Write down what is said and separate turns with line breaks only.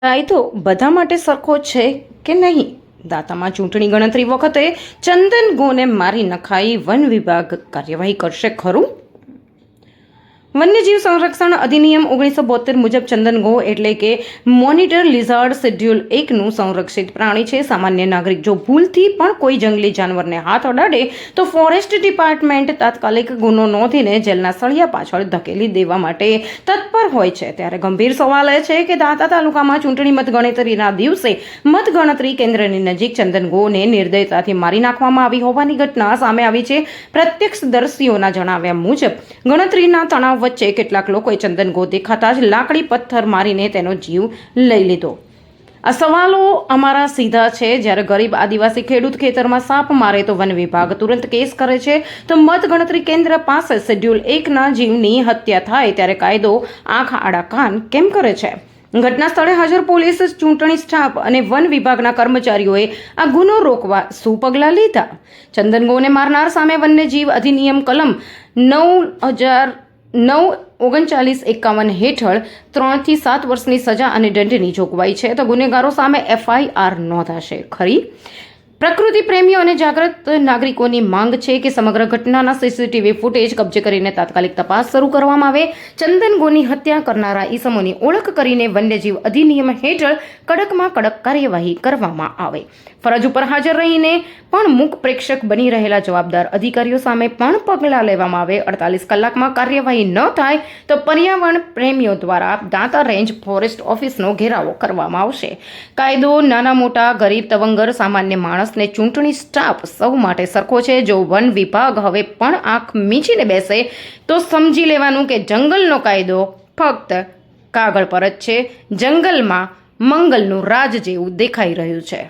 કાયદો બધા માટે સરખો છે કે નહીં? દાંતામાં ચૂંટણી ગણતરી વખતે ચંદન ગોને મારી નખાઈ વન વિભાગ કાર્યવાહી કરશે ખરું? વન્યજીવ સંરક્ષણ અધિનિયમ 1972 મુજબ ચંદન ગો એટલે કે મોનિટર લિઝાર્ડ શેડ્યુલ 1નું સંરક્ષિત પ્રાણી છે. સામાન્ય નાગરિક જો ભૂલથી પણ કોઈ જંગલી જાનવરને હાથ અડાડે તો ફોરેસ્ટ ડિપાર્ટમેન્ટ તાત્કાલિક ગુનો નોંધીને જેલના સળિયા પાછળ ધકેલી દેવા માટે તત્પર હોય છે. ત્યારે ગંભીર સવાલ એ છે કે દાંતા તાલુકામાં ચૂંટણી મતગણતરીના દિવસે મતગણતરી કેન્દ્રની નજીક ચંદન ગોને નિર્દયતાથી મારી નાખવામાં આવી હોવાની ઘટના સામે આવી છે. પ્રત્યક્ષદર્શીઓના જણાવ્યા મુજબ ગણતરીના તણાવ વચ્ચે કેટલાક લોકોએ ચંદન ગો દેખાતા જ લાકડી પથ્થર મારીને તેનો જીવ લઈ લીધો. આ સવાલો અમારા સીધા છે. જ્યારે ગરીબ આદિવાસી ખેડૂત ખેતરમાં સાપ મારે તો વન વિભાગ તુરંત કેસ કરે છે, તો મતગણતરી કેન્દ્ર પાસે શેડ્યુલ 1ના જીવની હત્યા થાય ત્યારે કાયદો આંખ આડા કાન કેમ કરે છે? ઘટના સ્થળે હાજર પોલીસ, ચૂંટણી સ્ટાફ અને વન વિભાગના કર્મચારીઓએ આ ગુનો રોકવા શું પગલાં લીધા? ચંદન ગોને મારનાર સામે વન્યજીવ અધિનિયમ કલમ 3951 હેઠળ 3 થી 7 વર્ષની સજા અને દંડની જોગવાઈ છે. તો ગુનેગારો સામે FIR નોંધાશે ખરી? પ્રકૃતિ પ્રેમીઓ અને જાગૃત નાગરિકોની માંગ છે કે સમગ્ર ઘટનાના CCTV ફૂટેજ કબજે કરીને તાત્કાલિક તપાસ શરૂ કરવામાં આવે. ચંદન ગોની હત્યા કરનારા ઈસમોની ઓળખ કરીને વન્યજીવ અધિનિયમ હેઠળ કડકમાં કડક કાર્યવાહી કરવામાં આવે. ફરજ ઉપર હાજર રહીને પણ મૂક પ્રેક્ષક બની રહેલા જવાબદાર અધિકારીઓ સામે પણ પગલાં લેવામાં આવે. 48 કલાકમાં કાર્યવાહી ન થાય તો પર્યાવરણ પ્રેમીઓ દ્વારા દાંતા રેન્જ ફોરેસ્ટ ઓફિસનો ઘેરાવો કરવામાં આવશે. કાયદો નાના મોટા, ગરીબ તવંગર, સામાન્ય માણસને ચૂંટણી સ્ટાફ સૌ માટે સરખો છે. જો વન વિભાગ હવે પણ આંખ મીચીને બેસે તો સમજી લેવાનું કે જંગલનો કાયદો ફક્ત કાગળ પર જ છે. જંગલમાં મંગલનું રાજ જેવું દેખાઈ રહ્યું છે.